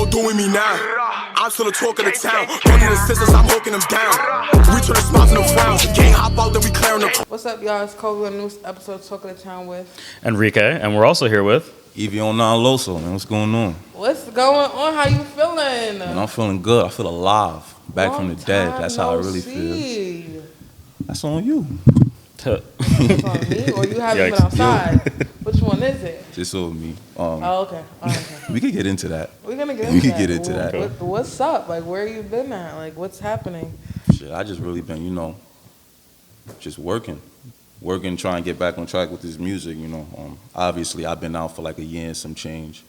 gon' do with me now? I'm still the talk of the town. Running the sisters, I'm hooking them down. We turn the smiles into frowns. The gang hop out, then we clearing the. What's up, y'all? It's Coey with a new episode of Talk of the Town with Enrique, and we're also here with Ev09 Loso, man. What's going on? What's going on? How you feeling? Man, I'm feeling good. I feel alive. Back from the dead. That's how I really see. feel. That's on you. It's on me, or you haven't been outside? Which one is it? Just on me. Oh, okay. We could get into that. We're gonna get into that. Get into that. What's up? Like, where you been at? Like, what's happening? Shit, I just really been, just working, trying to get back on track with this music, Obviously, I've been out for like a year and some change.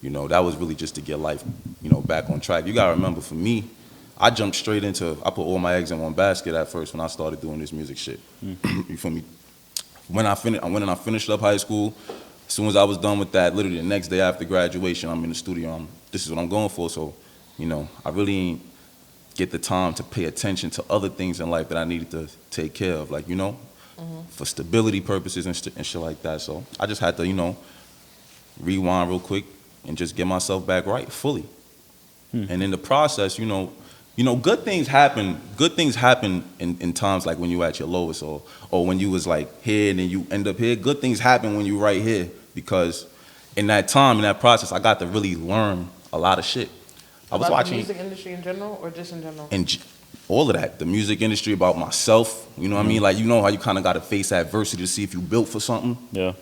That was really just to get life, back on track. You gotta remember, for me, I jumped straight into, I put all my eggs in one basket at first when I started doing this music shit. You feel me? When I finished up high school, as soon as I was done with that, literally the next day after graduation, I'm in the studio. This is what I'm going for. So, I really ain't get the time to pay attention to other things in life that I needed to take care of, like, for stability purposes and shit like that. So I just had to, rewind real quick and just get myself back right fully. And in the process, good things happen. Good things happen in times like when you at your lowest, or when you was like here and then you end up here. Good things happen when you right here, because in that time, in that process, I got to really learn a lot of shit. I was watching the music industry in general, or just in general? And all of that, the music industry, about myself. You know what I mean? Like, how you kind of got to face adversity to see if you built for something. Yeah.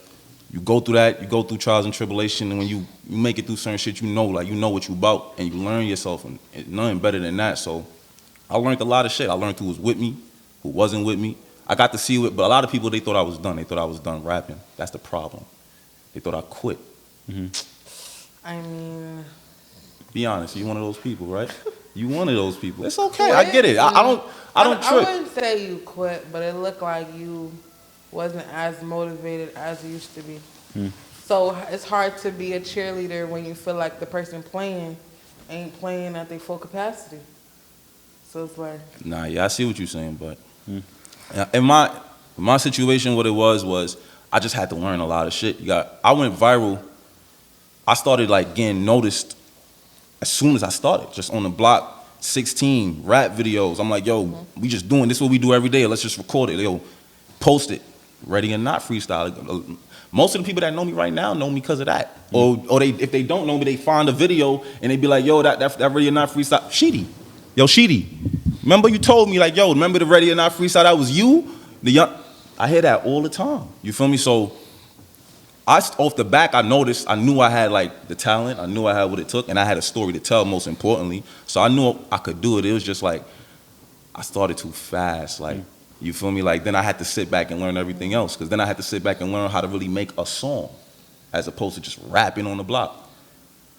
You go through that. You go through trials and tribulation, and when you make it through certain shit, you know what you about, and you learn yourself, and nothing better than that. So I learned a lot of shit. I learned who was with me, who wasn't with me. I got to see it, but a lot of people, they thought I was done. They thought I was done rapping. That's the problem. They thought I quit. I mean, be honest, you one of those people, right? You one of those people. It's okay. I get it. I don't trip. I wouldn't say you quit, but it looked like you wasn't as motivated as you used to be. So it's hard to be a cheerleader when you feel like the person playing ain't playing at their full capacity. So it's like, yeah, I see what you're saying, but in my situation, what it was I just had to learn a lot of shit. I went viral. I started like getting noticed as soon as I started, just on the block, 16 rap videos. I'm like, yo, we just doing this, what we do every day. Let's just record it. Yo, post it. Ready or not freestyle. Most of the people that know me right now know me because of that. Or if they don't know me, they find a video and they be like, yo, that Ready or Not freestyle. Sheedy. Yo, Sheedy. Remember you told me, like, yo, remember the Ready or Not freestyle? That was you? I hear that all the time. You feel me? So off the back, I knew I had like the talent. I knew I had what it took, and I had a story to tell, most importantly. So I knew I could do it. It was just like I started too fast. Like, you feel me? Like, then I had to sit back and learn everything else, because then I had to sit back and learn how to really make a song as opposed to just rapping on the block.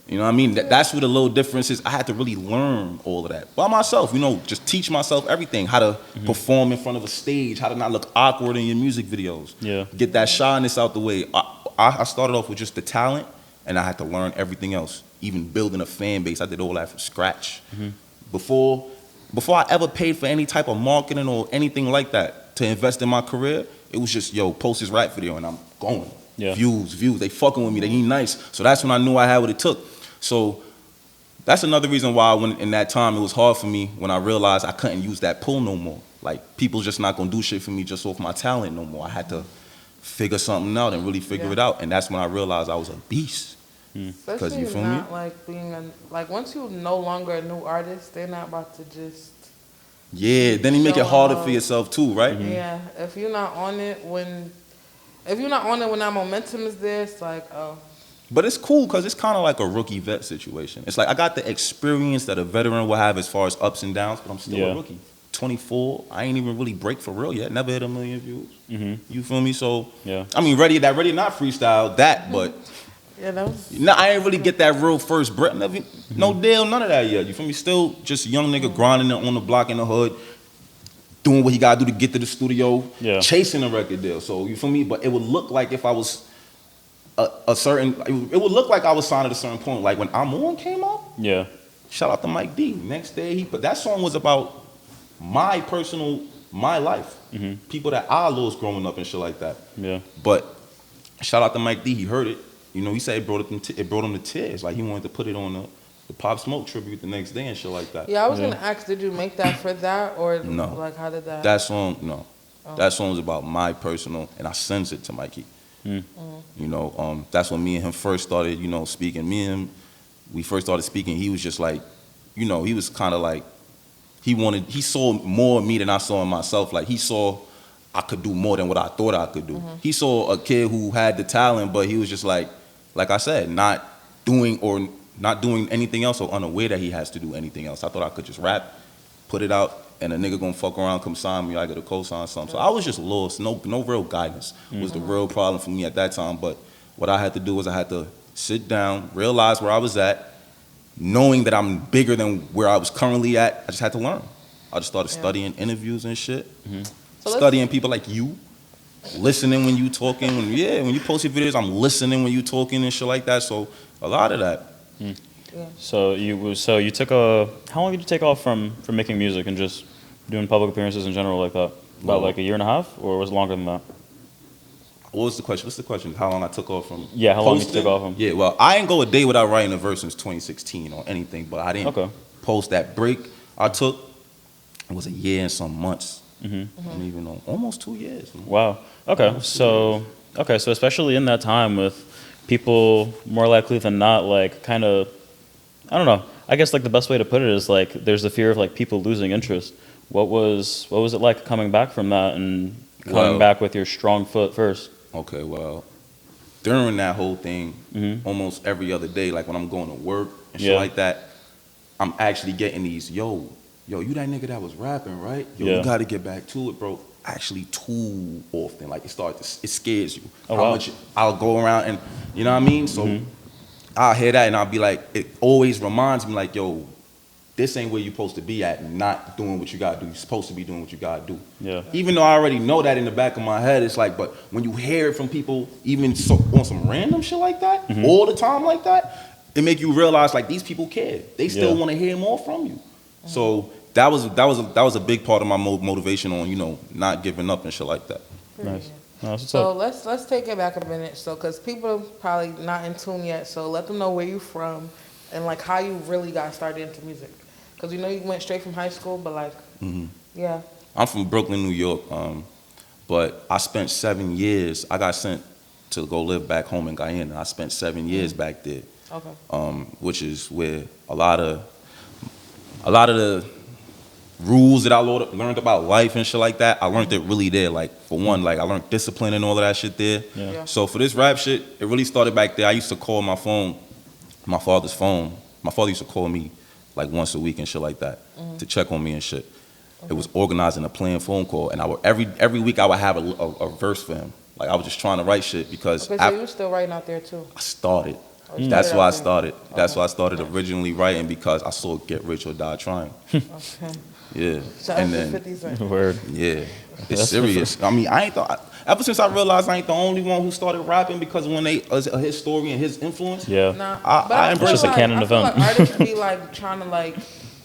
You know what I mean? That's where the little difference is. I had to really learn all of that by myself, just teach myself everything, how to perform in front of a stage, how to not look awkward in your music videos. Yeah. Get that shyness out the way. I started off with just the talent, and I had to learn everything else, even building a fan base. I did all that from scratch. Before I ever paid for any type of marketing or anything like that to invest in my career, it was just, yo, post this rap video and I'm going. Yeah. Views, they fucking with me, they ain't nice. So that's when I knew I had what it took. So that's another reason why in that time it was hard for me when I realized I couldn't use that pull no more. Like, people just not gonna do shit for me just off my talent no more. I had to figure something out and really figure it out. And that's when I realized I was a beast. Especially you feel not me? like being once you're no longer a new artist, they're not about to just. Yeah, then you make it harder for yourself too, right? Yeah, if you're not on it when that momentum is there, it's like, oh. But it's cool because it's kind of like a rookie vet situation. It's like I got the experience that a veteran will have as far as ups and downs, but I'm still a rookie. 24, I ain't even really break for real yet. Never hit 1 million views. You feel me? So, I mean, Ready or Not freestyle, but yeah, that was. I ain't really get that real first breath. No deal, none of that yet. You feel me? Still just young nigga grinding on the block in the hood, doing what he gotta do to get to the studio, chasing a record deal. So, you feel me? But it would look like if I was it would look like I was signed at a certain point. Like when I'm On came out, shout out to Mike D. Next day, that song was about my life. People that I lost growing up and shit like that. Yeah. But shout out to Mike D. He heard it. He said it brought him to tears. Like, he wanted to put it on the Pop Smoke tribute the next day and shit like that. Yeah, I was gonna ask, did you make that for that or No. like how did that? That song, no. That song is about my personal, and I sends it to Mikey. You know, that's when me and him first started, you know, speaking. Me and him, we first started speaking. He was just like, you know, he was kind of like, he saw more of me than I saw in myself. Like, he saw I could do more than what I thought I could do. He saw a kid who had the talent, but he was just like I said, not doing anything else or unaware that he has to do anything else. I thought I could just rap, put it out, and a nigga gonna fuck around, come sign me, I get a co-sign something. So I was just lost. No real guidance was the real problem for me at that time. But what I had to do was I had to sit down, realize where I was at, knowing that I'm bigger than where I was currently at. I just had to learn. I just started studying interviews and shit, studying people like you, listening when you talking. When you post your videos, I'm listening when you talking and shit like that. So a lot of that. So you took how long did you take off from making music and just doing public appearances in general like that? About like a year and a half, or was it longer than that? What was the question? What's the question? How long I took off from? Yeah, how long you posting? took off from? Yeah, well, I ain't go a day without writing a verse since 2016 or anything, but I didn't post that break. I took, it was a year and some months. I don't even know, almost 2 years. Wow. Okay, so especially in that time with people more likely than not, like kind of, I don't know. I guess like the best way to put it is like there's the fear of like people losing interest. What was it like coming back from that and coming back with your strong foot first? Okay, well, during that whole thing, almost every other day, like when I'm going to work and shit like that, I'm actually getting these, yo, you that nigga that was rapping, right? Yo, you got to get back to it, bro. Actually, too often, like it scares you. How much I'll go around and, you know what I mean? So I'll hear that and I'll be like, it always reminds me like, yo, this ain't where you're supposed to be at and not doing what you gotta do. You're supposed to be doing what you gotta do. Yeah. Even though I already know that in the back of my head, it's like, but when you hear it from people, even on some random shit like that, all the time like that, it make you realize like these people care. They still want to hear more from you. So that was a big part of my motivation on, you know, not giving up and shit like that. Nice. So let's take it back a minute. So, because people probably not in tune yet, so let them know where you from and like how you really got started into music. Because you know you went straight from high school, but like, yeah. I'm from Brooklyn, New York, but I spent 7 years. I got sent to go live back home in Guyana. I spent 7 years back there, which is where a lot of the rules that I learned about life and shit like that, I learned it really there. Like, for one, like I learned discipline and all of that shit there. Yeah. So for this rap shit, it really started back there. I used to call my father's phone. My father used to call me like once a week and shit like that to check on me and shit. It was organizing a planned phone call, and I would every week I would have a verse for him. Like I was just trying to write shit because. Okay, so you were still writing out there too. I started. That's why I started. That's why I started originally writing, because I saw Get Rich or Die Trying. Yeah. And then word. Yeah. It's serious. I mean, ever since I realized I ain't the only one who started rapping because when his story and his influence. Yeah. Nah, I embrace just a canon event. Like artists be like trying to like,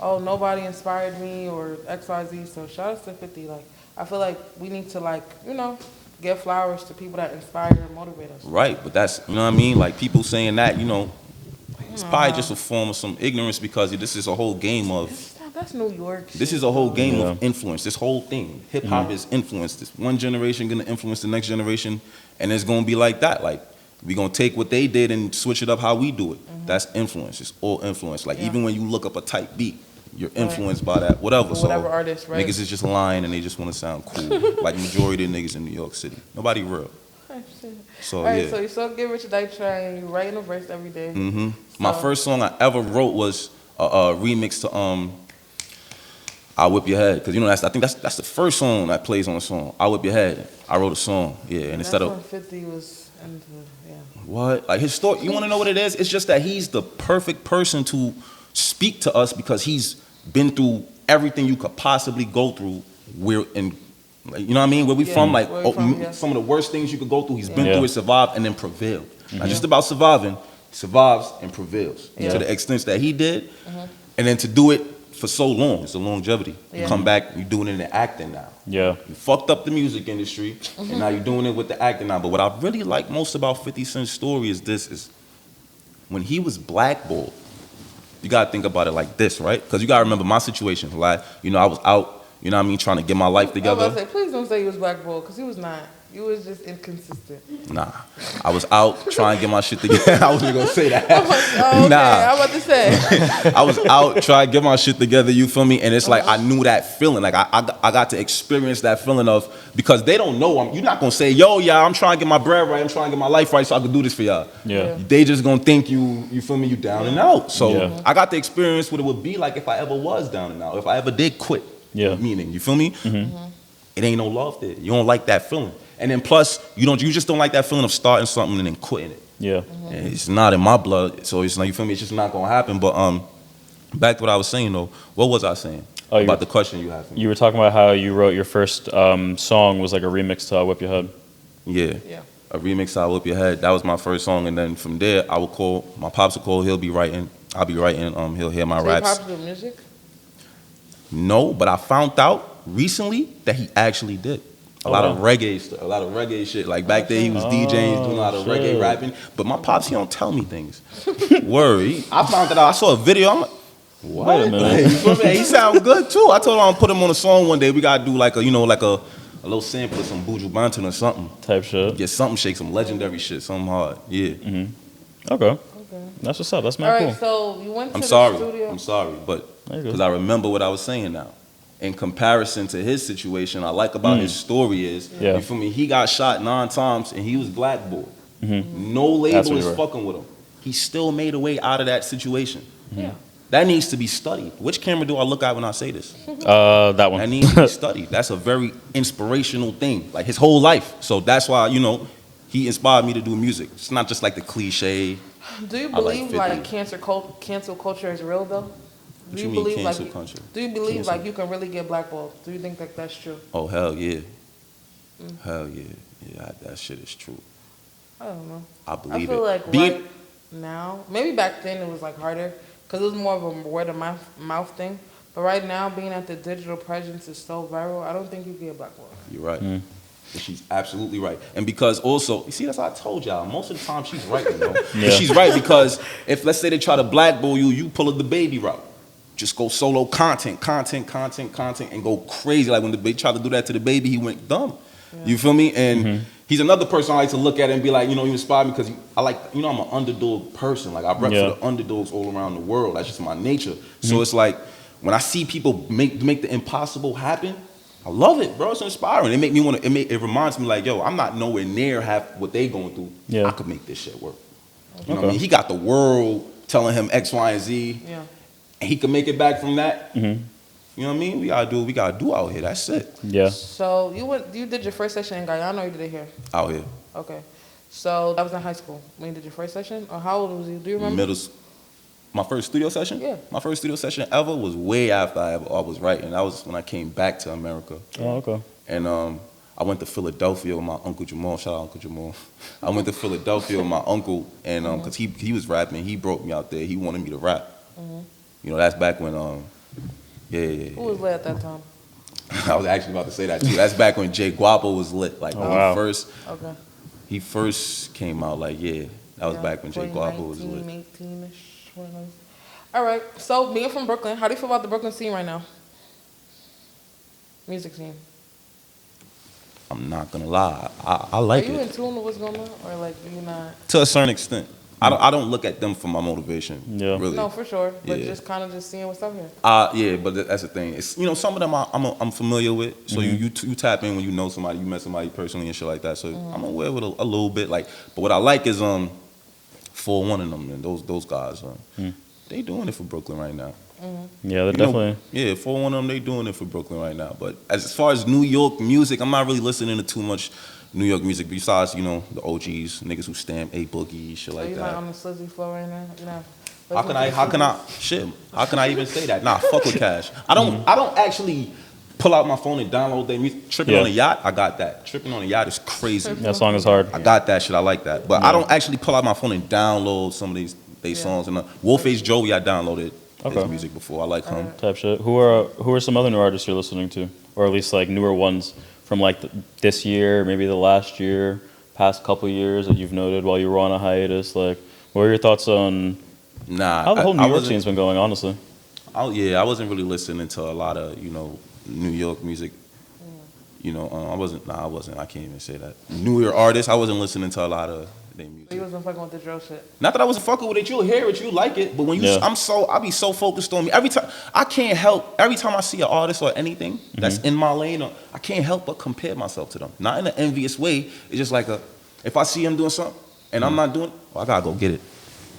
oh, nobody inspired me or XYZ. So shout out to 50. Like, I feel like we need to like, you know, give flowers to people that inspire and motivate us. Right, but that's, you know what I mean? Like people saying that, you know, it's probably just a form of some ignorance, because this is a whole game of. That's New York. This is a whole game of influence. This whole thing, hip hop is influence. This one generation gonna influence the next generation, and it's gonna be like that. Like we gonna take what they did and switch it up how we do it. That's influence. It's all influence. Like even when you look up a tight beat, you're influenced by that. Whatever. So artist, right? Niggas is just lying and they just want to sound cool. Like majority of the niggas in New York City. Nobody real. So all right, so you still Get Rich or Die Trying, you writing a verse every day. So. My first song I ever wrote was a remix to I Whip Your Head, because you know I think that's the first song that plays on the song. I Whip Your Head. I wrote a song, and instead of 50 was into, what, like his story. You want to know what it is? It's just that he's the perfect person to speak to us, because he's been through everything you could possibly go through. We're in, like, you know what I mean? Where we from, like some of the worst things you could go through. He's been through it, survived, and then prevailed. Not just about surviving, he survives and prevails to the extent that he did, and then to do it for so long, it's the longevity. You come back, you're doing it in the acting now. Yeah. You fucked up the music industry, and now you're doing it with the acting now. But what I really like most about 50 Cent's story is when he was blackballed, you gotta think about it like this, right? Because you gotta remember my situation. Like, you know, I was out, you know what I mean, trying to get my life I together. was about to say, please don't say you was blackballed, because you was not. You was just inconsistent. Nah, I was out trying to get my shit together. I wasn't gonna say that. I'm like, oh, okay. Nah. I'm about to say. I was out trying to get my shit together, you feel me? And it's like, I knew that feeling. Like, I got to experience that feeling of, because they don't know, you're not gonna say, yo, yeah, I'm trying to get my bread right, I'm trying to get my life right so I can do this for y'all. Yeah. They just gonna think you feel me, you down and out. So Yeah. I got to experience what it would be like if I ever was down and out, if I ever did quit. Yeah. Meaning, you feel me? It ain't no love there. You don't like that feeling. And then plus, you just don't like that feeling of starting something and then quitting it. Yeah. And it's not in my blood, so it's like, you feel me? It's just not gonna happen. But back to what I was saying though. What was I saying about the question you had for me? You were talking about how you wrote your first song was like a remix to Whip Your Head. Yeah. A remix to Whip Your Head. That was my first song, and then from there I would call my pops. Would call. He'll be writing. I'll be writing. He'll hear my So raps. your pops do music? No, but I found out recently that he actually did. A lot of reggae shit. Like back then, he was DJing, doing a lot of reggae rapping. But my pops, he don't tell me things. Word. I found that out. I saw a video. I'm like, what? Wait a minute. Like, you feel me? He sound good too. I told him I'm gonna put him on a song one day. We gotta do like a, like a little sample of some Buju Banton or something. Type shit. Get something, shake some legendary shit, something hard. Yeah. Okay. That's what's up. That's All not right, cool. so you went to the studio. I'm sorry, but There you go. because I remember what I was saying now. In comparison to his situation, I like about his story is, Yeah. you feel me? He got shot 9 times and he was blackballed. No That's label what is you were. fucking with him. He still made a way out of that situation. Yeah. That needs to be studied. Which camera do I look at when I say this? That one. That needs to be studied. That's a very inspirational thing, like his whole life. So that's why, he inspired me to do music. It's not just like the cliche. Do you I like believe 50. like cancel culture is real though? What you mean cancel culture? Do you believe Cancel. like you can really get blackballed? Do you think that that's true? Oh, hell yeah. Hell yeah. Yeah, that shit is true. I don't know. I believe I feel it. like right now, maybe back then it was like harder because it was more of a word of mouth thing. But right now, being that the digital presence is so viral, I don't think you can get blackballed. You're right. And she's absolutely right. And because also, you see, that's what I told y'all. Most of the time, she's right, Yeah. And she's right because if, let's say, they try to blackball you, you pull the baby route. Just go solo content, and go crazy. Like when they tried to do that to the baby, he went dumb. Yeah. You feel me? And he's another person I like to look at and be like, you inspire me because I'm an underdog person. Like I rep for the underdogs all around the world. That's just my nature. So it's like when I see people make the impossible happen, I love it, bro. It's inspiring. It make me want to. It reminds me like, yo, I'm not nowhere near half what they going through. Yeah. I could make this shit work. You know what I mean? He got the world telling him X, Y, and Z. Yeah. And he can make it back from that. You know what I mean? We gotta do what we gotta do out here. That's it. Yeah. So you did your first session in Guyana or you did it here? Out here. Okay. So that was in high school when you did your first session? Or how old was you? Do you remember? My first studio session? Yeah. My first studio session ever was way after I was writing. That was when I came back to America. Oh, okay. And I went to Philadelphia with my Uncle Jamal. Shout out Uncle Jamal. I went to Philadelphia with my uncle, and because he was rapping, he brought me out there. He wanted me to rap. That's back when, Who was lit at that time? I was actually about to say that too. That's back when Jay Guapo was lit. Like when he first came out. Like that was back when Jay Guapo was lit. 18-ish. All right. So being from Brooklyn, how do you feel about the Brooklyn scene right now? Music scene. I'm not gonna lie. I like it. Are you in tune with what's going on, or like you not? To a certain extent. I don't look at them for my motivation. Yeah. Really. No, for sure. But Yeah. just kind of just seeing what's up here. Yeah, but that's the thing. It's some of them I'm familiar with. So you tap in when you know somebody, you met somebody personally and shit like that. So I'm aware with a little bit. Like, but what I like is 4-1 of them and those guys. They doing it for Brooklyn right now. Yeah, they're definitely. 4-1 of them, they doing it for Brooklyn right now. But as far as New York music, I'm not really listening to too much New York music besides, the OGs, niggas who stamp A Boogie, shit like You're that. not on the slizzy floor right now? You're not How can I even say that? Nah, fuck with Cash. I don't actually pull out my phone and download their music. Tripping on a Yacht, I got that. Tripping on a Yacht is crazy. That song is hard. I got that shit, I like that. But I don't actually pull out my phone and download some of these songs. And Wolfface Joey, I downloaded his music before. I like him. Type shit. Who are some other new artists you're listening to, or at least like newer ones from like this year, maybe the last year, past couple years that you've noted while you were on a hiatus? Like, what are your thoughts on Nah, How the whole New York wasn't- scene's been going, honestly. I wasn't really listening to a lot of, New York music. I wasn't. Nah, I wasn't. I can't even say that. New York artists, I wasn't listening to a lot of their You music. wasn't fucking with the drill shit. Not that I wasn't fucking with it. You'll hear it, you like it, but when you, Yeah. I be so focused on me every time. I can't help every time I see an artist or anything that's in my lane, I can't help but compare myself to them. Not in an envious way. It's just like if I see him doing something and I'm not doing it, I gotta go get it.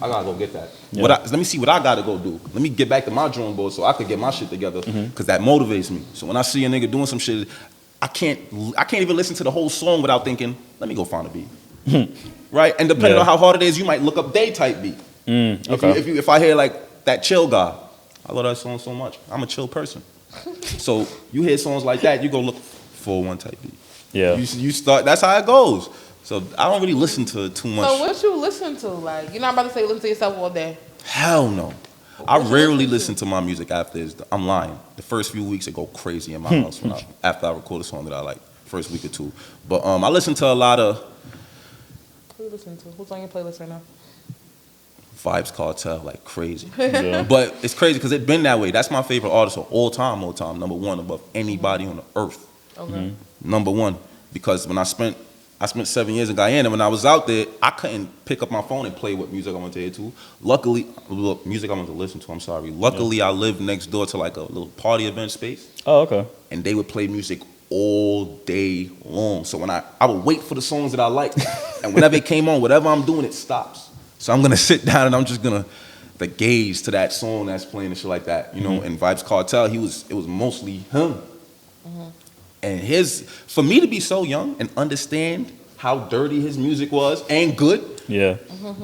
I gotta go get that. Yeah. Let me see what I gotta go do. Let me get back to my drawing board so I could get my shit together, because that motivates me. So when I see a nigga doing some shit, I can't even listen to the whole song without thinking, let me go find a beat. Right? And depending on how hard it is, you might look up they type beat. Okay. If I hear like that chill guy, I love that song so much. I'm a chill person. So you hear songs like that, you go look for one type beat. Yeah. You start. That's how it goes. So I don't really listen to too much. So what you listen to? Like, you're not about to say listen to yourself all day. Hell no. I What you rarely listen listen to my music after I'm lying. The first few weeks it go crazy in my house after I record a song that I like. First week or two. But I listen to a lot of Who you listen to? Who's on your playlist right now? Vibes Cartel like crazy. Yeah. But it's crazy because it's been that way. That's my favorite artist of all time, number one above anybody on the earth. Okay. Number one. Because when I spent 7 years in Guyana. When I was out there, I couldn't pick up my phone and play what music I wanted to hear to. Luckily, music I wanted to listen to, I'm sorry. Luckily, I lived next door to like a little party event space. Oh, okay. And they would play music all day long. So when I would wait for the songs that I liked. And whenever it came on, whatever I'm doing, it stops. So I'm going to sit down and I'm just going to gaze to that song that's playing and shit like that. And Vibes Cartel, it was mostly him. And for me to be so young and understand how dirty his music was and good, Yeah.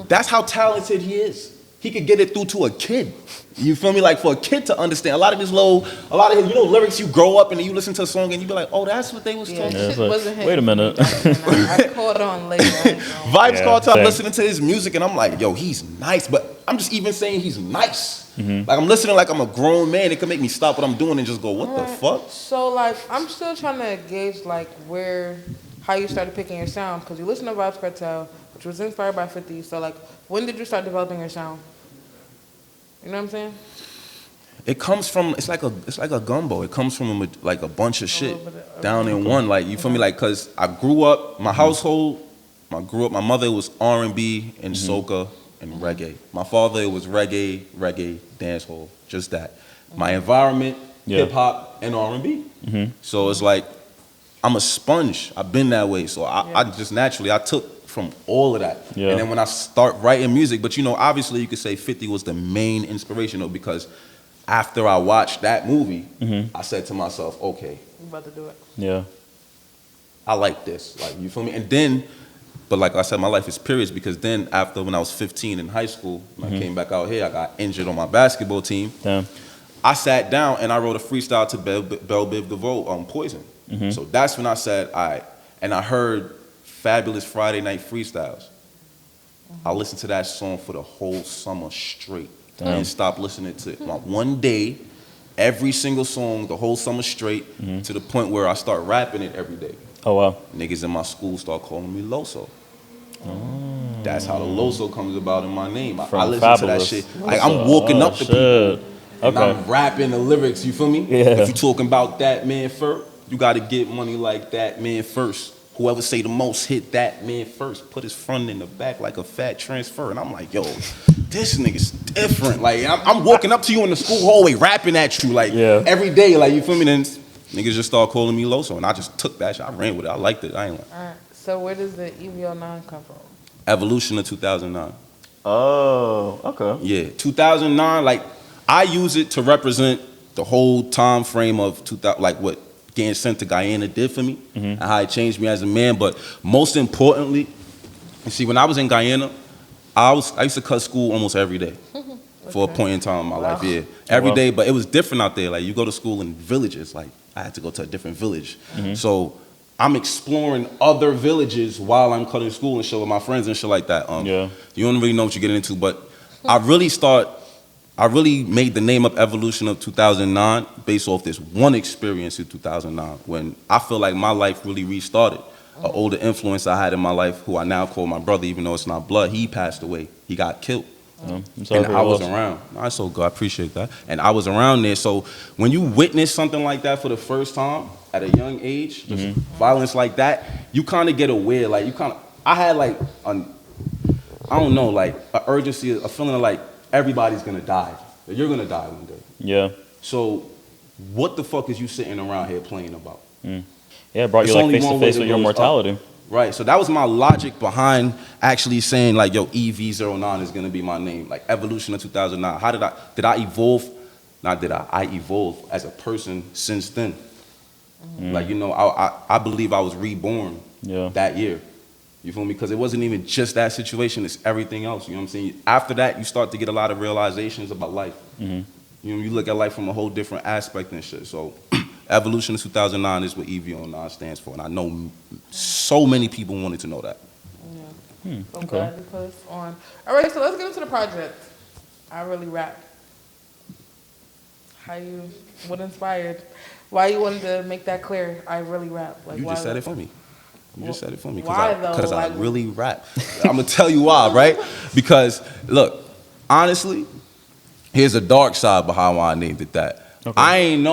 that's how talented he is. He could get it through to a kid. You feel me? Like for a kid to understand a lot of his lyrics, you grow up and you listen to a song and you be like, oh, that's what they was Yeah, talking Yeah, shit it's like, wasn't hitting wait a minute. me back then. I caught on later. I ain't gonna- Vibes Yeah, Cartel, same. I'm listening to his music and I'm like, yo, he's nice. But I'm just even saying he's nice. Like I'm listening like I'm a grown man. It can make me stop what I'm doing and just go, what the fuck? So like, I'm still trying to gauge like how you started picking your sound, because you listen to Vibes Cartel, which was inspired by 50. So like, when did you start developing your sound? You know what I'm saying? It comes from it's like a gumbo. It comes from like a bunch of shit little bit of down in one. Like you feel me? Like cause I grew up, my household, my mother was R&B and soca and reggae. My father was reggae, dancehall, just that. My environment, Yeah. hip hop and R&B. So it's like I'm a sponge. I've been that way. So I just naturally I took from all of that. Yeah. And then when I start writing music, but obviously you could say 50 was the main inspiration though, because after I watched that movie, I said to myself, okay, You about to do it? Yeah. I like this. Like, you feel me? And then, but like I said, my life is periods, because then after when I was 15 in high school, when I came back out here, I got injured on my basketball team. Damn. I sat down and I wrote a freestyle to Belle Biv DeVoe on Poison. So that's when I said, all right. And I heard Fabulous Friday Night Freestyles. I listened to that song for the whole summer straight. I didn't stop listening to it. Like, one day, every single song, the whole summer straight, to the point where I start rapping it every day. Oh, wow. Niggas in my school start calling me Loso. That's how the Loso comes about in my name. I From listen Fabulous. to that shit. Like, I'm walking up to people shit. and Okay. I'm rapping the lyrics, you feel me? Yeah. If you talking about that man first, you gotta get money like that man first. Whoever say the most hit that man first. Put his front in the back like a fat transfer. And I'm like, yo, this nigga's different. Like, I'm walking up to you in the school hallway rapping at you like every day. Like, you feel me? Then niggas just start calling me Loso. And I just took that shit. I ran with it. I liked it. I ain't like. All right. So where does the Ev09 come from? Evolution of 2009. Oh, okay. Yeah, 2009, like, I use it to represent the whole time frame of 2000, like what getting sent to Guyana did for me and how it changed me as a man. But most importantly, you see, when I was in Guyana, I used to cut school almost every day for a point in time in my life. Yeah, every day. But it was different out there. Like, you go to school in villages. Like, I had to go to a different village. So I'm exploring other villages while I'm cutting school and shit with my friends and shit like that. You don't really know what you're getting into, but I really made the name up Evolution of 2009 based off this one experience in 2009 when I feel like my life really restarted. An older influence I had in my life, who I now call my brother, even though it's not blood, he passed away. He got killed I'm sorry And for I your was loss. around. That's so good. I appreciate that. And I was around there. So when you witness something like that for the first time at a young age, just violence like that, you kind of get aware. Like I had like I don't know, like an urgency, a feeling of like everybody's gonna die. You're gonna die one day. Yeah. So what the fuck is you sitting around here playing about? Yeah, it brought It's you like only face to one way face to with your go, mortality. Right, so that was my logic behind actually saying like, yo, Ev09 is gonna be my name, like evolution of 2009. How did I evolve? Not did I evolved as a person since then. Like, you know, I believe I was reborn that year. You feel me? Because it wasn't even just that situation, it's everything else, you know what I'm saying? After that, you start to get a lot of realizations about life. You know, you look at life from a whole different aspect and shit, so evolution of 2009 is what Ev09 stands for, and I know so many people wanted to know that. I'm glad you put us on. All right, so let's get into the project. I Really Rap. What inspired? Why you wanted to make that clear? I really rap. Like, You why just said that? it for me. You just said it for me. Why though? Because I Like- really rap. I'm going to tell you why, right? Because, look, honestly, here's a dark side behind why I named it that. Okay. I ain't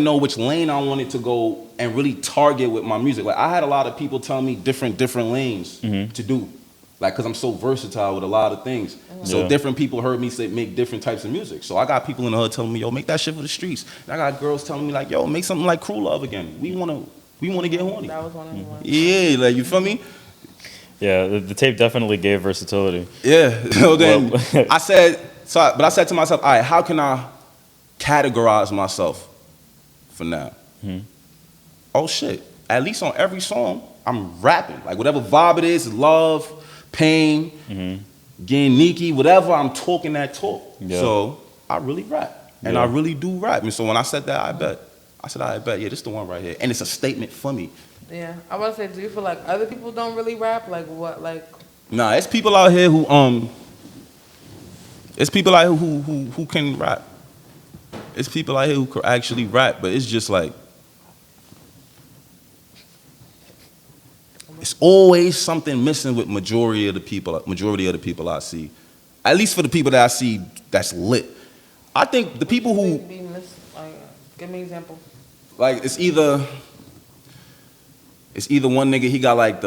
know which lane I wanted to go and really target with my music. Like, I had a lot of people telling me different lanes to do. Like, because I'm so versatile with a lot of things. So different people heard me say make different types of music. So I got people in the hood telling me, yo, make that shit for the streets. And I got girls telling me like, yo, make something like Crew Love again. We wanna get horny. That was one of the ones. Yeah, like, you feel me? Yeah, the tape definitely gave versatility. Yeah. So then Well- I said to myself, all right, how can I categorize myself for now? Oh shit. At least on every song, I'm rapping. Like whatever vibe it is, love, pain, getting Nikki, whatever, I'm talking that talk. Yeah. So I really rap. And Yeah. I really do rap. And so when I said that, I bet, yeah, this is the one right here. And it's a statement for me. Yeah, I want to say, do you feel like other people don't really rap? Like what? Like Nah, it's people out here who it's people out here who can rap. It's people out here who could actually rap, but it's just like it's always something missing with majority of the people I see. At least for the people that I see that's lit. I think the people who give me an example. like it's either one nigga, he got like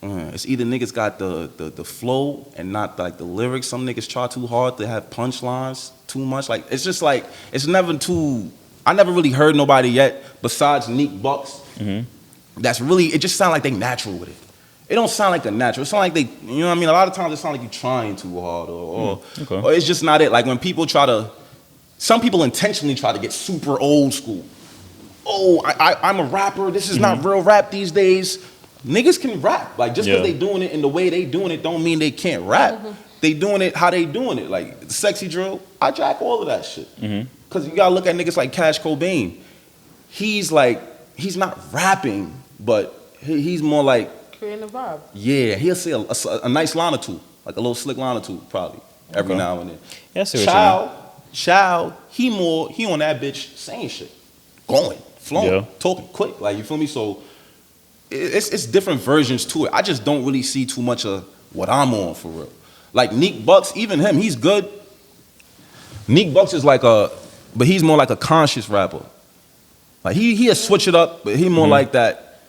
it's either niggas got the flow and not like the lyrics. Some niggas try too hard to have punchlines too much. Like it's just like it's never too. I never really heard nobody yet besides Neek Bucks. That's really, it just sound like they natural with it. It don't sound like a natural. It sound like they, you know what I mean? A lot of times it sound like you trying too hard or it's just not it. Like when people some people intentionally try to get super old school. Oh, I'm a rapper. This is not real rap these days. Niggas can rap. Like just because they doing it in the way they doing it don't mean they can't rap. They doing it how they doing it. Like the sexy drill, I jack all of that shit. Because you gotta look at niggas like Cash Cobain. He's not rapping, but he's more like Creating a vibe. yeah, he'll say a nice line or two, like a little slick line or two, probably every now and then. Yeah, I see what you mean. Child, he on that bitch saying shit, going, flowing, talking quick, like you feel me. So it's different versions to it. I just don't really see too much of what I'm on for real. Like Neek Bucks, even him, he's good. Neek Bucks is but he's more like a conscious rapper. Like he'll switch it up, but he more like that.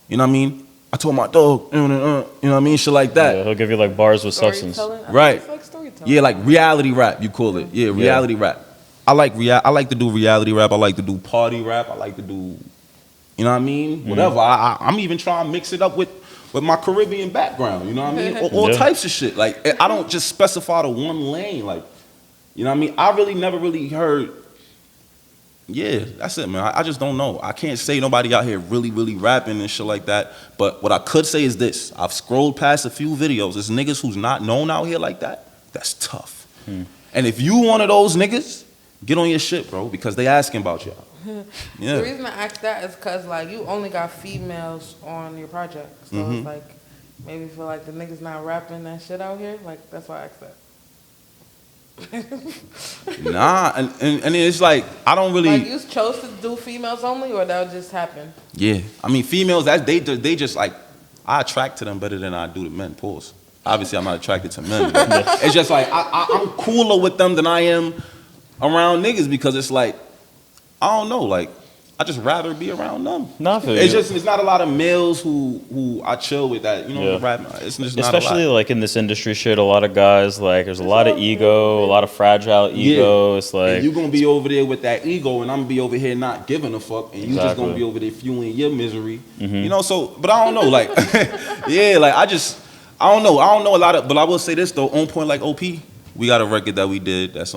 You know what I mean? I told my dog, you know what I mean? Shit like that. Yeah, he'll give you like bars with substance. Right. It's like storytelling. Yeah, like reality rap, you call it. Yeah, reality rap. I like to do reality rap. I like to do party rap. I like to do, you know what I mean? Whatever. I'm even trying to mix it up with my Caribbean background. You know what I mean? All types of shit. Like I don't just specify the one lane. Like, you know what I mean? I really never really heard. Yeah, that's it, man. I just don't know. I can't say nobody out here really, really rapping and shit like that. But what I could say is this. I've scrolled past a few videos. There's niggas who's not known out here like that. That's tough. And if you one of those niggas, get on your shit, bro, because they asking about y'all. The reason I asked that is because like you only got females on your project. So it's like maybe feel like the niggas not rapping that shit out here. Like that's why I asked that. Nah, and it's like I don't really. Like you chose to do females only, or that would just happen? Yeah, I mean females. They just like I attract to them better than I do to men. Pause. Obviously, I'm not attracted to men. But it's just like I'm cooler with them than I am around niggas because it's like I don't know, like I just rather be around them. No, I feel It's you. just it's not a lot of males who I chill with that, you know, Yeah. rap. It's just not Especially a lot. like in this industry shit, a lot of guys like there's a lot of ego, a lot of fragile ego. Yeah. It's like And you gonna be over there with that ego, and I'm gonna be over here not giving a fuck, and you just Exactly. gonna be over there fueling your misery. You know, so but I don't know, like yeah, like I don't know a lot of, but I will say this though, on point like OP, we got a record that we did that's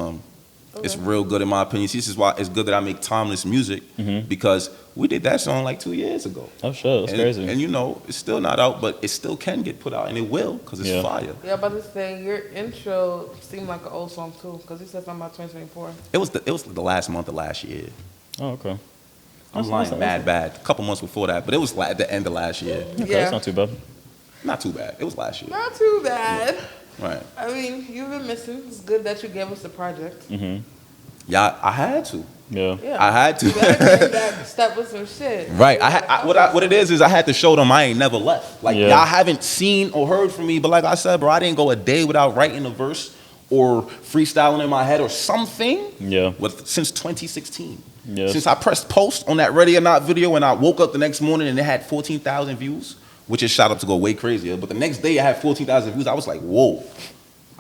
it's real good in my opinion. See, this is why it's good that I make timeless music because we did that song like 2 years ago. oh shit, that's And, crazy. and you know, it's still not out, but it still can get put out, and it will because it's Yeah. fire. Yeah, but to say your intro seemed like an old song too, because you said something about 2024. It was the last month of last year. oh okay. I'm lying mad bad. A couple months before that, but it was like at the end of last year. Okay, Yeah. that's not too bad. Not too bad. It was last year. Not too bad. Right. I mean, you've been missing. It's good that you gave us the project. Yeah, I had to. Yeah. Yeah. I had You to. better take that step with some shit. Right. What it is I had to show them I ain't never left. Like Yeah. y'all haven't seen or heard from me, but like I said, bro, I didn't go a day without writing a verse or freestyling in my head or something. Yeah. Since 2016. Yeah. Since I pressed post on that Ready or Not video and I woke up the next morning and it had 14,000 views, which is shot up to go way crazier. But the next day I had 14,000 views. I was like, whoa.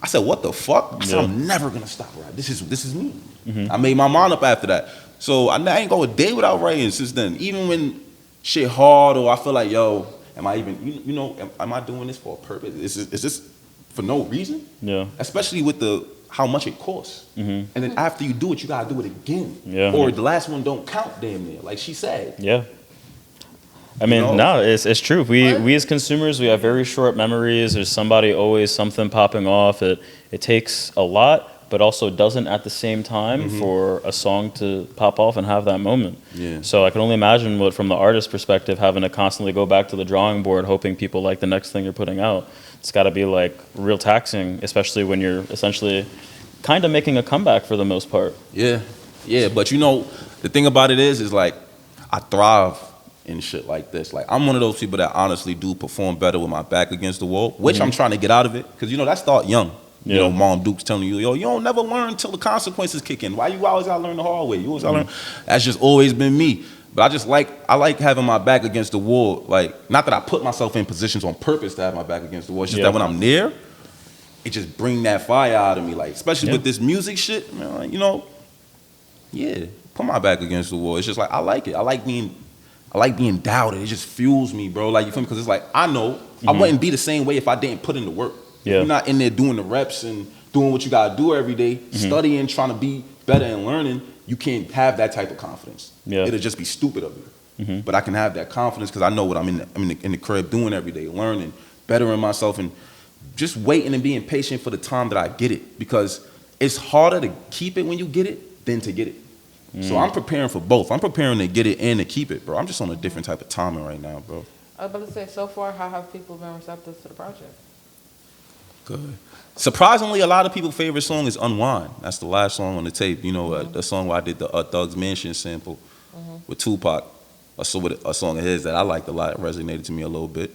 I said, what the fuck? I said, Yeah. I'm never gonna stop rapping. This is me. I made my mind up after that. So I ain't go a day without writing since then. Even when shit hard or I feel like, yo, am I even, you know, am I doing this for a purpose? Is this for no reason? Yeah. Especially with how much it costs. And then after you do it, you gotta do it again. Yeah. Or the last one don't count damn near, like she said. Yeah. I mean, You know? no, it's true. We as consumers, we have very short memories. There's always something popping off. It takes a lot, but also doesn't at the same time for a song to pop off and have that moment. Yeah. So I can only imagine what, from the artist's perspective, having to constantly go back to the drawing board, hoping people like the next thing you're putting out. It's got to be like real taxing, especially when you're essentially kind of making a comeback for the most part. Yeah. Yeah, but you know, the thing about it is like I thrive in shit like this. Like I'm one of those people that honestly do perform better with my back against the wall, which I'm trying to get out of it because you know that start young. You Yeah. know, Mom Duke's telling you, yo, you don't never learn till the consequences kick in. Why you always gotta learn the hard way? You always gotta learn. That's just always been me. But I like having my back against the wall. Like, not that I put myself in positions on purpose to have my back against the wall. It's just that when I'm near, it just bring that fire out of me. Like, especially with this music shit, man, like, you know, yeah, put my back against the wall. It's just like I like it. I like being doubted. It just fuels me, bro. Like, you feel me? Because it's like I know I wouldn't be the same way if I didn't put in the work. Yeah. If you're not in there doing the reps and doing what you gotta do every day, studying, trying to be better and learning, you can't have that type of confidence. Yeah. It'll just be stupid of you. But I can have that confidence because I know what I'm in the crib doing every day, learning, bettering myself, and just waiting and being patient for the time that I get it. Because it's harder to keep it when you get it than to get it. So I'm preparing for both. I'm preparing to get it and to keep it, bro. I'm just on a different type of timing right now, bro. I was about to say, so far, how have people been receptive to the project? Good. Surprisingly, a lot of people's favorite song is Unwind. That's the last song on the tape. You know, the song where I did the Thug's Mansion sample with Tupac. A song of his that I liked a lot. It resonated to me a little bit.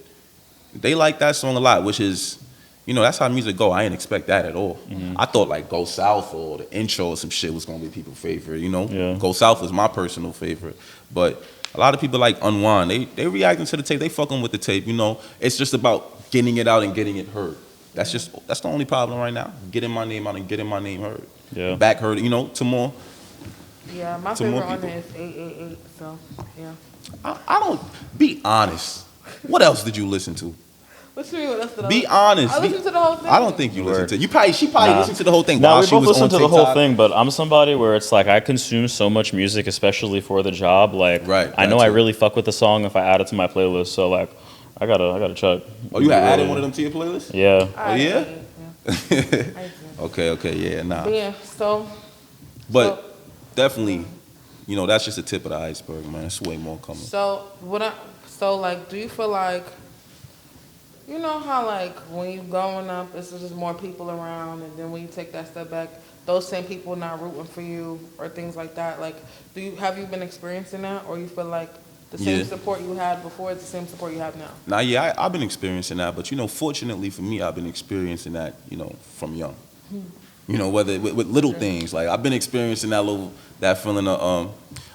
They like that song a lot, which is, you know, that's how music go. I didn't expect that at all. I thought like Go South or the intro or some shit was gonna be people's favorite, you know? Yeah. Go South was my personal favorite. But a lot of people like Unwind. They reacting to the tape, they fucking with the tape, you know. It's just about getting it out and getting it heard. That's the only problem right now. Getting my name out and getting my name heard. Yeah. Back heard, you know, to more. Yeah, my To more favorite on people. there is 888, so, yeah. I don't, be honest. What else did you listen to? What you mean, what else did I Be listen- honest. I listened to the whole thing. I don't think you listened to. She probably Nah. listened to the whole thing No, while we she both was listen on to the TikTok. whole thing, but I'm somebody where it's like I consume so much music, especially for the job. Like, Right, I know that I too. really fuck with the song if I add it to my playlist. So like, I gotta check. Oh, you had added one of them to your playlist? Yeah. I Oh, yeah? did, I did. Okay, yeah, nah. But yeah, so, But definitely, you know, that's just the tip of the iceberg, man. It's way more coming. so like, do you feel like, you know how like when you growing up, it's just more people around, and then when you take that step back, those same people not rooting for you or things like that. Like, have you been experiencing that, or you feel like The same Yeah. support you had before is the same support you have now. Now, yeah, I've been experiencing that, but fortunately for me, I've been experiencing that, from young. Whether with little things, like I've been experiencing that feeling of,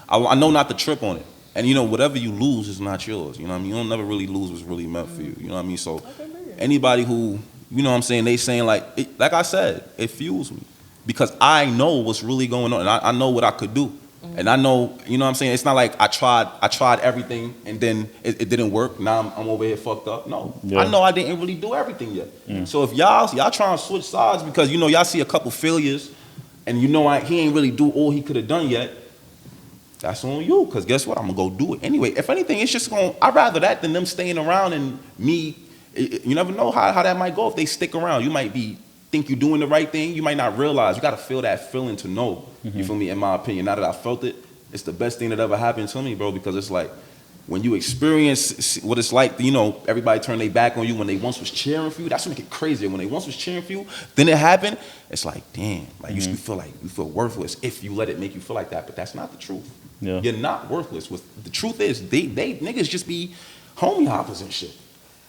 I know not to trip on it, and whatever you lose is not yours. You know what I mean? You don't never really lose what's really meant for you. You know what I mean? So anybody who, what I'm saying, they saying like I said, it fuels me because I know what's really going on, and I know what I could do. And I know, what I'm saying? It's not like I tried everything and then it didn't work. Now I'm over here fucked up. No. Yeah. I know I didn't really do everything yet. So if y'all trying to switch sides because, y'all see a couple failures and he ain't really do all he could have done yet, that's on you. Because guess what? I'm going to go do it. Anyway, if anything, it's just I'd rather that than them staying around and me. You never know how that might go if they stick around. You might think you're doing the right thing, you might not realize. You got to feel that feeling to know. You feel me? In my opinion, now that I felt it, it's the best thing that ever happened to me, bro. Because it's like when you experience what it's like, everybody turn their back on you when they once was cheering for you. That's what make it crazier. When they once was cheering for you, then it happened. It's like, damn, like you feel worthless if you let it make you feel like that. But that's not the truth. Yeah. You're not worthless. The truth is, they niggas just be homie hoppers and shit.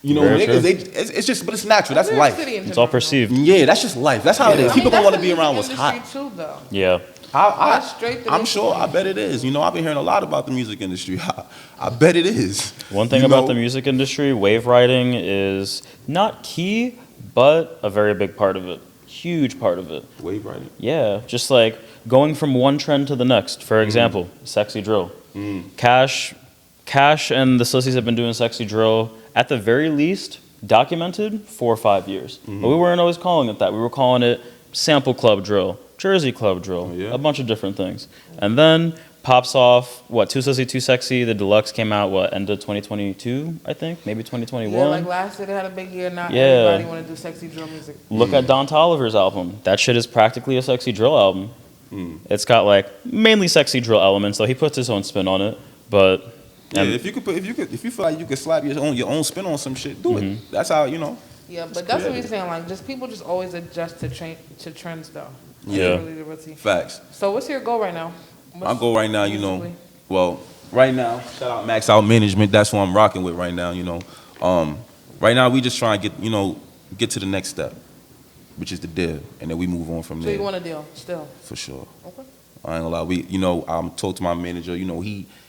Niggas, it's just, but it's natural. That's life. It's all perceived. Yeah, that's just life. That's how it is. People don't want to be around what's hot. Too, though. Yeah. I'm sure. I bet it is. I've been hearing a lot about the music industry. I bet it is. One thing about the music industry, wave riding is not key, but a very big part of it. Huge part of it. Wave riding? Yeah. Just like going from one trend to the next. For example, sexy drill. Cash and the Sissies have been doing sexy drill at the very least documented 4 or 5 years. But we weren't always calling it that. We were calling it sample club drill, Jersey club drill, a bunch of different things. And then pops off, Too Sissy, Too Sexy, the deluxe came out, end of 2022, I think, maybe 2021. Yeah, like last year they had a big year, not everybody want to do sexy drill music. Look at Don Toliver's album. That shit is practically a sexy drill album. It's got mainly sexy drill elements, though he puts his own spin on it, but... Yeah, if you feel like you could slap your own spin on some shit, do it. That's how Yeah, but that's what we're saying. People just always adjust to trends, though. Yeah. Really. Facts. So what's your goal right now? My goal right now, right now, shout out Max Out Management. That's what I'm rocking with right now. Right now we just trying to get to the next step, which is the deal, and then we move on from there. So you want a deal still? For sure. Okay. I ain't gonna lie. I'm talking to my manager.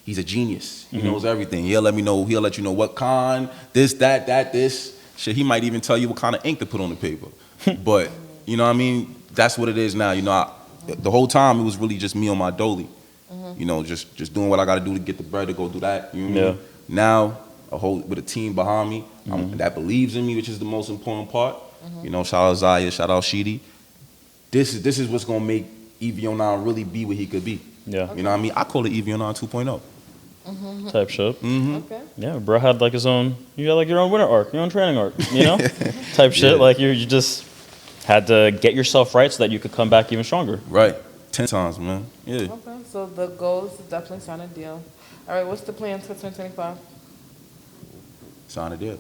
He's a genius. He knows everything. He'll let you know what kind, this, that, this. Shit, he might even tell you what kind of ink to put on the paper. But what I mean? That's what it is now. The whole time it was really just me on my dolly. Just doing what I got to do to get the bread to go do that. You know what I mean? Now with a team behind me that believes in me, which is the most important part. Shout out Zaya, shout out Sheedy. This is what's gonna make Ev09 really be what he could be. Yeah. You know what I mean? I call it Ev09 2.0. Type shit. Okay. Yeah, bro had his own, you got your own winter arc, your own training arc, type shit. You just had to get yourself right so that you could come back even stronger. Right. 10 times, man. Yeah. Okay, so the goal is to definitely sign a deal. All right, what's the plan for 2025? Sign a deal.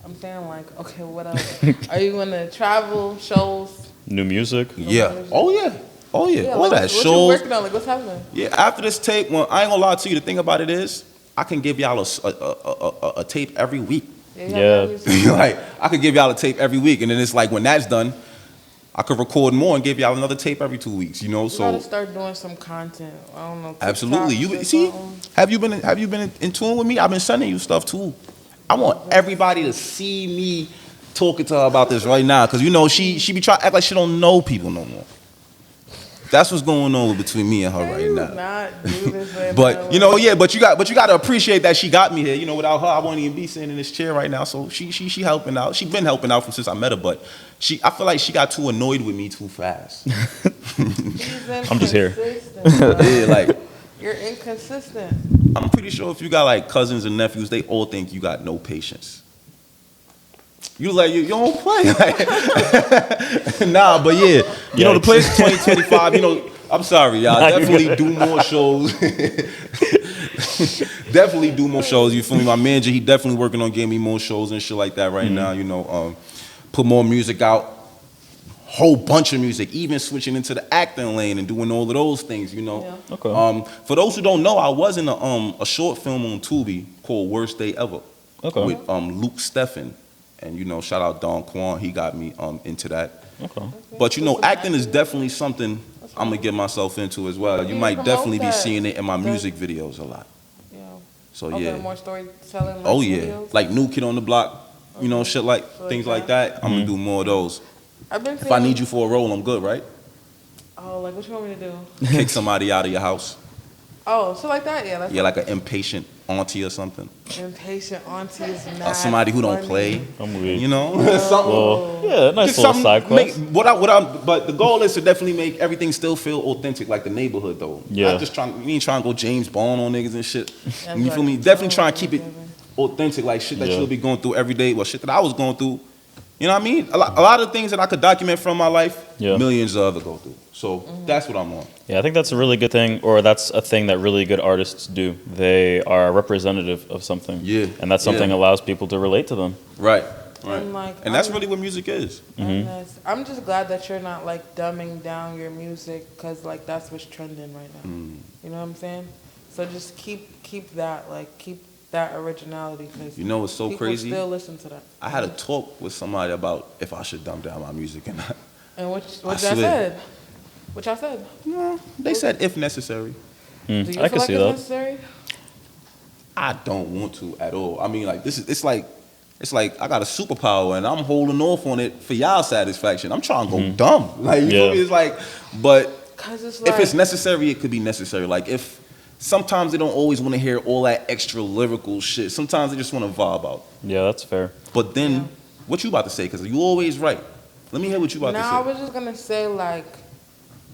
I'm saying okay, what else? Are you going to travel, shows? New music. Yeah. Oh, yeah. All that. What Shows. you working on? What's happening? Yeah, after this tape, I ain't gonna lie to you. The thing about it is, I can give y'all a tape every week. Yeah. I could give y'all a tape every week, and then it's when that's done, I could record more and give y'all another tape every 2 weeks. You gotta start doing some content. I don't know. TikTok, absolutely. You see? Have you been in tune with me? I've been sending you stuff too. I want everybody to see me talking to her about this right now, because she be trying to act like she don't know people no more. That's what's going on between me and her right now. Not do this but but you got to appreciate that she got me here. Without her, I wouldn't even be sitting in this chair right now. So she helping out. She been helping out since I met her, but I feel like she got too annoyed with me too fast. I'm just here. Yeah, you're inconsistent. I'm pretty sure if you got cousins and nephews, they all think you got no patience. You you don't play. Nah, but yeah. The place 2025, I'm sorry, y'all. Definitely do more shows. Definitely do more shows. You feel me? My manager, he definitely working on getting me more shows and shit like that right now. Put more music out. whole bunch of music, even switching into the acting lane and doing all of those things, you know. Yeah. Okay. For those who don't know, I was in a short film on Tubi called Worst Day Ever Okay. with Luke Steffen. And, you know, shout out Don Kwan, he got me into that. Okay. But, you know, acting is definitely something I'm going to get myself into as well. You might definitely be seeing it in my music videos a lot. Yeah. So, Okay, yeah. more storytelling. Like Oh, yeah. videos? Like New Kid on the Block, you know, shit like, So things like like that. I'm going to do more of those. I've been If I need you for a role, I'm good, right? Oh, like what you want me to do? Kick somebody out of your house. Oh, so like that? Yeah. That's Yeah, like an impatient auntie or something. impatient auntie is Or not somebody who don't funny. play. I'm weak. You know? Something. Well, yeah, nice Just little something side quest. but the goal is to definitely make everything still feel authentic, like the neighborhood though. Yeah. Not just trying, we ain't trying to go James Bond on niggas and shit. That's You feel right. me? Definitely trying to keep it Oh, authentic, like shit that Yeah. you'll be going through every day. Well, shit that I was going through. You know what I mean? A lot of things that I could document from my life, Yeah. millions of others go through. So that's what I'm on. Yeah, I think that's a really good thing, or that's a thing that really good artists do. They are representative of something. Yeah. And that something Yeah. allows people to relate to them. Right. Right. And, like, And that's I'm- really what music is. And I'm just glad that you're not like dumbing down your music because like that's what's trending right now. You know what I'm saying? So just keep that keep that originality because You know what's so people crazy? still listen to that. I had a talk with somebody about if I should dumb down my music or not. And what I y'all swear. said? What y'all said? No, they said if necessary. Do you I feel can like see it's that. necessary? I don't want to at all. I mean, like it's like I got a superpower and I'm holding off on it for y'all satisfaction. I'm trying to go dumb. Like you feel Yeah. me? It's like, but Cause it's like if it's necessary, it could be necessary. Like if sometimes they don't always want to hear all that extra lyrical shit. Sometimes they just want to vibe out. Yeah, that's fair. But then, Yeah. what you about to say? Because you always right. Let me hear what you about No, I to say. was just gonna say like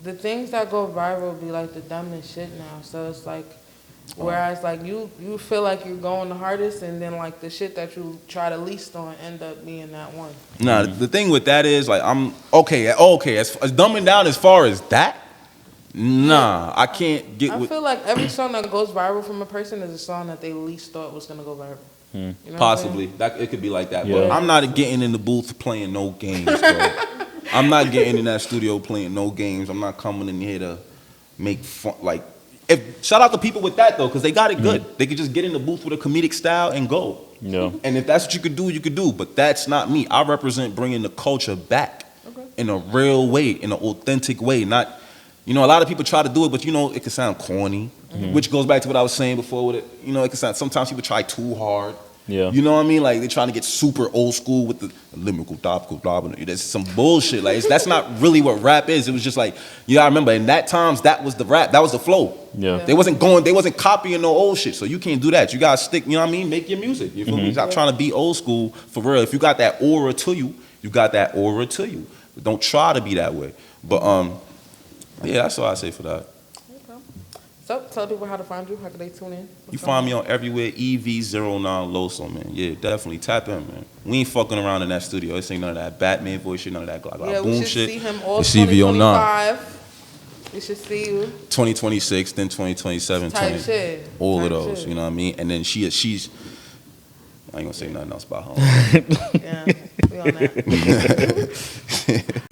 the things that go viral be like the dumbest shit now. So it's like whereas like you feel like you're going the hardest and then like the shit that you try the least on end up being that one. Nah, the thing with that is like I'm okay. As dumbing down as far as that. Nah, I can't get I with feel like every song that goes viral from a person is a song that they least thought was gonna go viral. You know what I'm possibly saying? that it could be like that. Yeah. But I'm not getting in the booth playing no games, bro. I'm not getting in that studio playing no games. I'm not coming in here to make fun. Like, shout out to people with that though, because they got it good. They could just get in the booth with a comedic style and go. Yeah. And if that's what you could do, you could do. But that's not me. I represent bringing the culture back in a real way, in an authentic way. Not, you know, a lot of people try to do it, but you know, it can sound corny, which goes back to what I was saying before with it. You know, it can sound, sometimes people try too hard. Yeah. You know what I mean? Like they're trying to get super old school with the lyrical topical blah. That's some bullshit. Like that's not really what rap is. It was just like, you gotta remember, in that times that was the rap, that was the flow. Yeah. They wasn't copying no old shit. So you can't do that. You gotta stick, you know what I mean? Make your music. You feel me? Stop trying to be old school for real. If you got that aura to you, you got that aura to you. But don't try to be that way. But yeah, that's all I say for that. Okay. So tell people how to find you. How can they tune in? You find me on everywhere, Ev09 Loso, man. Yeah, definitely. Tap in, man. We ain't fucking around in that studio. This ain't none of that Batman voice shit, none of that Yeah, boom we should shit. see him all It's Ev09. 2025. We should see you. 2026, then 2027, Type shit. all of Type those, shit. you know what I mean? And then she's, I ain't gonna say nothing else about her. Yeah, we on that.